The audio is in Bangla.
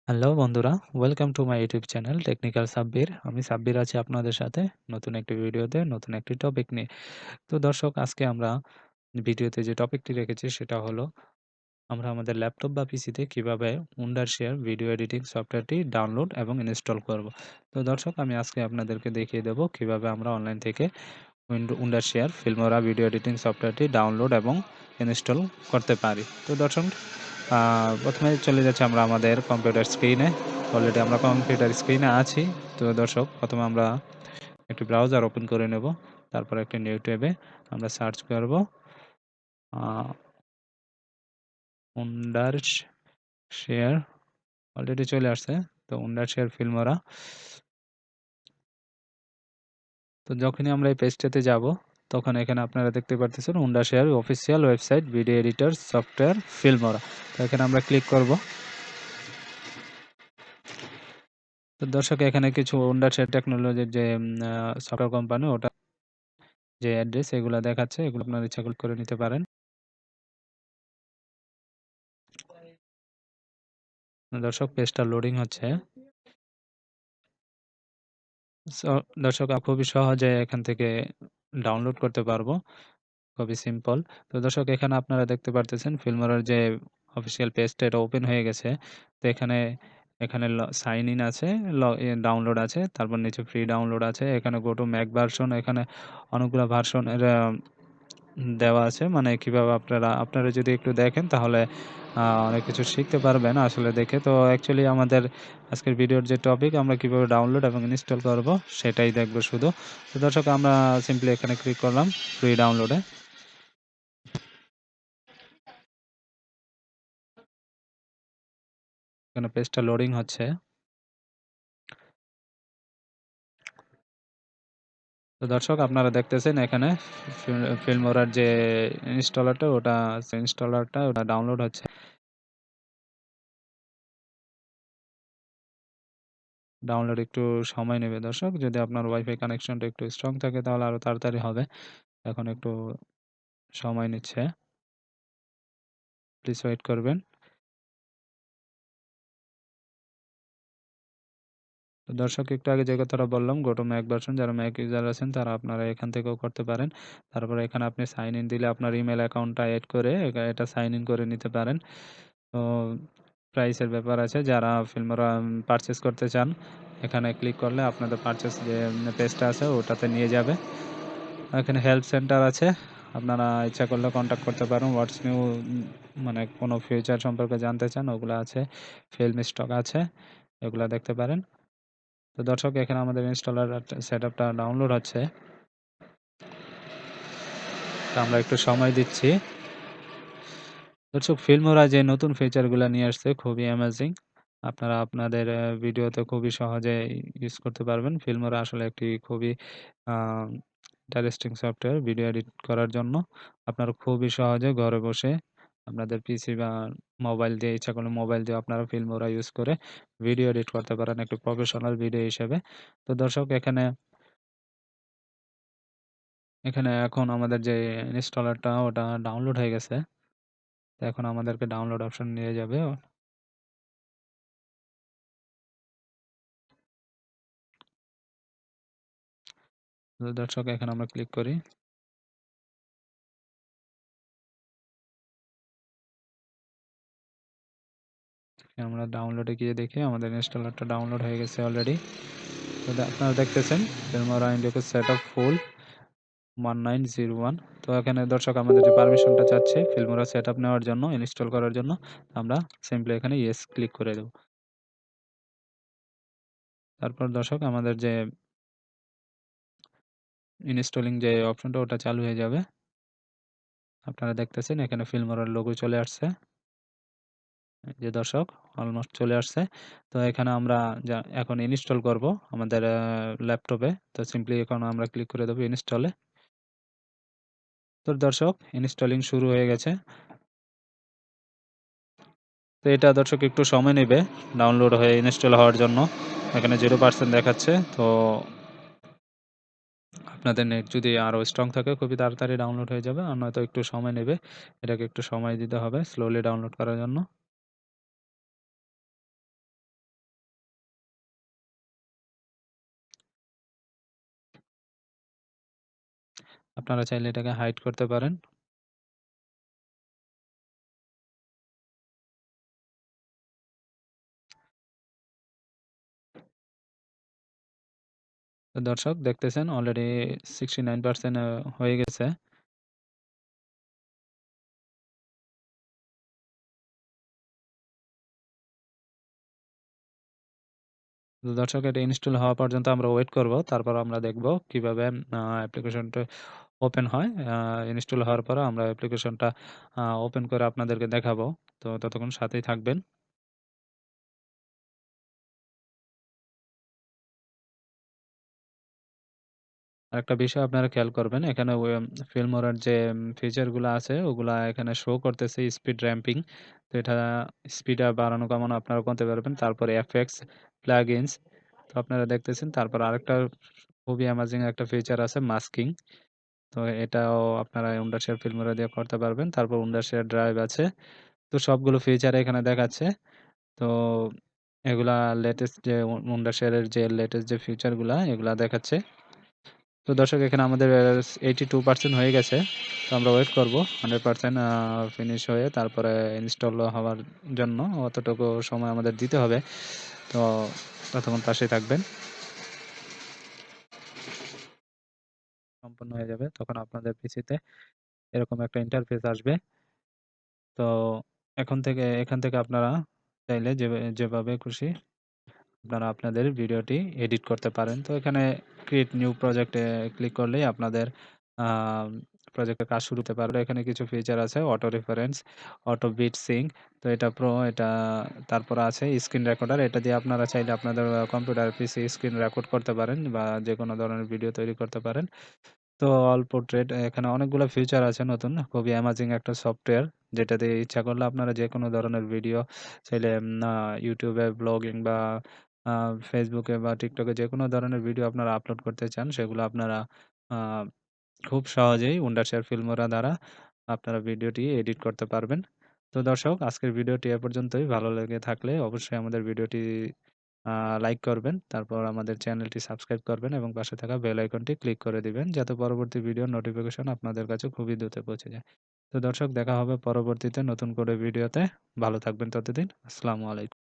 হ্যালো বন্ধুরা, welcome to my YouTube channel technical Sabbir. আমি সাব্বির আছি আপনাদের সাথে নতুন একটি ভিডিওতে, নতুন একটি টপিক নিয়ে। তো দর্শক, আজকে আমরা ভিডিওতে যে টপিকটি রেখেছি সেটা হলো আমরা আমাদের ল্যাপটপ বা পিসিতে কিভাবে wondershare ভিডিও এডিটিং সফটওয়্যারটি ডাউনলোড এবং ইনস্টল করব। তো দর্শক, আমি আজকে আপনাদেরকে দেখিয়ে দেব কিভাবে আমরা অনলাইন থেকে wondershare filmora ভিডিও এডিটিং সফটওয়্যারটি ডাউনলোড এবং ইনস্টল করতে পারি। তো দর্শক, প্রথমে চলে যাচ্ছি আমরা আমাদের কম্পিউটার স্ক্রিনে। অলরেডি আমরা কম্পিউটার স্ক্রিনে আছি। তো দর্শক, প্রথমে আমরা একটি ব্রাউজার ওপেন করে নেব। তারপর একটি নিউ ট্যাবে আমরা সার্চ করব wondershare। অলরেডি চলে আসছে। তো wondershare filmora। তো যখনই আমরা এই পেজটাতে যাব, তখন এখানে আপনারা দেখতে পারতেছেন wondershare official website video editor software filmora। তো এখানে আমরা ক্লিক করব। তো দর্শক, এখানে কিছু wondershare টেকনোলজির যে সফটওয়্যার কোম্পানি, ওটা যে অ্যাড্রেস এগুলা দেখাচ্ছে, এগুলো আপনার ইচ্ছা করে নিতে পারেন। দর্শক, পেজটা লোডিং হচ্ছে। সো দর্শক, খুবই সহজে এখান থেকে ডাউনলোড করতে পারবো, খুবই সিম্পল। তো দর্শক, এখানে আপনারা দেখতে পারতেছেন ফিল্মোরার যে অফিসিয়াল পেজটা, এটা ওপেন হয়ে গেছে। তো এখানে এখানে সাইন ইন আছে, ডাউনলোড আছে, তারপর নিচে ফ্রি ডাউনলোড আছে, এখানে গো টু ম্যাক ভার্সন, এখানে অনেকগুলো ভার্সন এর দেওয়া আছে। মানে কিভাবে আপনারা আপনারা যদি একটু দেখেন তাহলে অনেক কিছু শিখতে পারবেন আসলে দেখে। তো অ্যাকচুয়ালি আমাদের আজকের ভিডিওর যে টপিক, আমরা কিভাবে ডাউনলোড এবং ইনস্টল করব সেটাই দেখব শুধু। তো দর্শক, আমরা সিম্পলি এখানে ক্লিক করলাম ফ্রি ডাউনলোডে। এখানে পেজটা লোডিং হচ্ছে। তো দর্শক, আপনারা দেখতেছেন এখানে ফিল্মোরার যে ইনস্টলারটা ওটা ডাউনলোড হচ্ছে। ডাউনলোড একটু সময় নেবে দর্শক। যদি আপনার ওয়াইফাই কানেকশনটা একটু স্ট্রং থাকে তাহলে আরো তাড়াতাড়ি হবে। এখন একটু সময় নিচ্ছে, প্লিজ ওয়েট করবেন। তো দর্শক, একটু আগে যে কথাটা বললাম, গো টু ম্যাক ভার্সন, যারা ম্যাক ইউজার আছেন তারা আপনারা এখান থেকেও করতে পারেন। তারপরে এখানে আপনি সাইন ইন দিলে আপনার ইমেল অ্যাকাউন্টটা এড করে এটা সাইন ইন করে নিতে পারেন। তো প্রাইসের ব্যাপার আছে, যারা ফিল্মরা পারচেস করতে চান, এখানে ক্লিক করলে আপনাদের পারচেস যে পেজটা আছে ওটাতে নিয়ে যাবে। এখানে হেল্প সেন্টার আছে, আপনারা ইচ্ছা করলে কন্ট্যাক্ট করতে পারেন। হোয়াটস নিউ, মানে কোনো ফিউচার সম্পর্কে জানতে চান, ওগুলো আছে। ফিল্ম স্টক আছে, এগুলা দেখতে পারেন। তো দর্শক, এখানে আমাদের ইনস্টলার সেটআপটা ডাউনলোড হচ্ছে। তো আমরা একটু সময় দিচ্ছি। দর্শক, ফিল্মোরা যে নতুন ফিচারগুলো নিয়ে আসছে খুবই অ্যামেজিং। আপনারা আপনাদের ভিডিওতে খুবই সহজে ইউজ করতে পারবেন। ফিল্মোরা আসলে একটি খুবই ইন্টারেস্টিং সফটওয়্যার ভিডিও এডিট করার জন্য। আপনারা খুবই সহজে ঘরে বসে আপনাদের পিসি বা মোবাইল দিয়ে, ইচ্ছা করলে মোবাইল দিয়ে আপনারা ফিল্মোরা ইউজ করে ভিডিও এডিট করতে পারেন একটু প্রফেশনাল ভিডিও হিসেবে। তো দর্শক, এখানে এখানে এখন আমাদের যে ইনস্টলারটা ওটা ডাউনলোড হয়ে গেছে। তো এখন আমাদেরকে ডাউনলোড অপশন নিয়ে যাবে। তো দর্শক, এখানে আমরা ক্লিক করি। আমরা ডাউনলোডে গিয়ে দেখি আমাদের ইনস্টলারটা ডাউনলোড হয়ে গেছে অলরেডি। তো আপনারা দেখতেছেন ফিল্মোরা ইন্ডিয়াকে সেট আপ ফুল 1901। তো এখানে দর্শক, আমাদের যে পারমিশনটা চাচ্ছে ফিল্মোরা সেট আপ নেওয়ার জন্য, ইনস্টল করার জন্য, আমরা সিম্পলি এখানে ইয়েস ক্লিক করে দেব। তারপর দর্শক, আমাদের যে ইনস্টলিং যে অপশনটা ওটা চালু হয়ে যাবে। আপনারা দেখতেছেন এখানে ফিল্মোরার লোগো চলে আসছে। এই যে দর্শক, অলমোস্ট চলে আসছে। তো এখানে আমরা এখন ইনস্টল করব আমাদের ল্যাপটপে। তো সিম্পলি এখন আমরা ক্লিক করে দেবো ইনস্টলে। তো দর্শক, ইনস্টলিং শুরু হয়ে গেছে। তো এটা দর্শক একটু সময় নেবে ডাউনলোড হয়ে ইনস্টল হওয়ার জন্য। এখানে 0% দেখাচ্ছে। তো আপনাদের নেট যদি আরও স্ট্রং থাকে খুবই তাড়াতাড়ি ডাউনলোড হয়ে যাবে, আর নয়তো একটু সময় নেবে। এটাকে একটু সময় দিতে হবে স্লোলি ডাউনলোড করার জন্য। আপনারা চাইলে এটাকে হাইড করতে পারেন। তো দর্শক দেখতেছেন অলরেডি 69% হয়ে গেছে। তো দর্শক এটা ইনস্টল হওয়া পর্যন্ত আমরা ওয়েট করব। তারপর আমরা দেখব কিভাবে অ্যাপ্লিকেশনটা ওপেন হয়। ইনস্টল হওয়ার পরে আমরা অ্যাপ্লিকেশনটা ওপেন করে আপনাদেরকে দেখাবো। তো ততক্ষণ সাথেই থাকবেন। আরেকটা বিষয় আপনারা খেয়াল করবেন এখানে ফিল্মোরার যে ফিচার গুলা আছে ওগুলা এখানে শো করতেছে স্পিড র‍্যাম্পিং। তো এটা স্পিড বাড়ানো কমানো আপনারা করতে পারবেন। তারপরে এফএক্স, প্লাগইনস তো আপনারা দেখতেছেন। তারপর আরেকটা খুবই অ্যামেজিং একটা ফিচার আছে মাস্কিং। তো এটাও আপনারা wondershare ফিল্মোরা দিয়ে করতে পারবেন। তারপর wondershare ড্রাইভ আছে। তো সবগুলো ফিচার এখানে দেখাচ্ছে। তো এগুলা লেটেস্ট যে wondershare এর যে লেটেস্ট যে ফিচার গুলা এগুলা দেখাচ্ছে। তো দর্শক এখানে আমাদের 82% হয়ে গেছে। তো আমরা ওয়েট করব 100% ফিনিশ হয়ে তারপরে ইনস্টল হওয়ার জন্য অতটুকু সময় আমাদের দিতে হবে। তো ততক্ষণ পাশেই থাকবেন। সম্পূর্ণ হয়ে যাবে তখন আপনাদের পিসিতে এরকম একটা ইন্টারফেস আসবে। তো এখান থেকে আপনারা চাইলে যেভাবে খুশি আপনারা আপনাদের ভিডিওটি এডিট করতে পারেন। তো এখানে ক্রিয়েট নিউ প্রজেক্টে ক্লিক করলেই আপনাদের আ প্রজেক্টের কাজ শুরু হতে পারবে। এখানে কিছু ফিচার আছে auto reference, auto beat sync. তো এটা প্রো এটা তারপরে আছে স্ক্রিন রেকর্ডার। এটা দিয়ে আপনারা চাইলে আপনাদের কম্পিউটার, পিসি স্ক্রিন রেকর্ড করতে পারেন বা যেকোনো ধরনের ভিডিও তৈরি করতে পারেন। তো অল পোর্ট্রেট এখানে অনেকগুলো ফিচার আছে নতুন। খুবই অ্যামেজিং একটা সফটওয়্যার যেটা দিয়ে ইচ্ছা করলে আপনারা যেকোনো ধরনের ভিডিও চাইলে YouTube এ ব্লগিং বা আ Facebook এ বা TikTok এ যেকোনো ধরনের ভিডিও আপনারা আপলোড করতে চান সেগুলো আপনারা আ খুব সহজেই wondershare ফিল্মোরা দ্বারা আপনারা ভিডিওটি এডিট করতে পারবেন। তো দর্শক আজকের ভিডিওটি এ পর্যন্তই। ভালো লেগে থাকলে অবশ্যই আমাদের ভিডিওটি আ লাইক করবেন। তারপর আমাদের চ্যানেলটি সাবস্ক্রাইব করবেন এবং পাশে থাকা বেল আইকনটি ক্লিক করে দিবেন যাতে পরবর্তী ভিডিওর নোটিফিকেশন আপনাদের কাছে খুবই দ্রুত পৌঁছে যায়। তো দর্শক দেখা হবে পরবর্তীতে নতুন করে ভিডিওতে। ভালো থাকবেন ততদিন। আসসালামু আলাইকুম।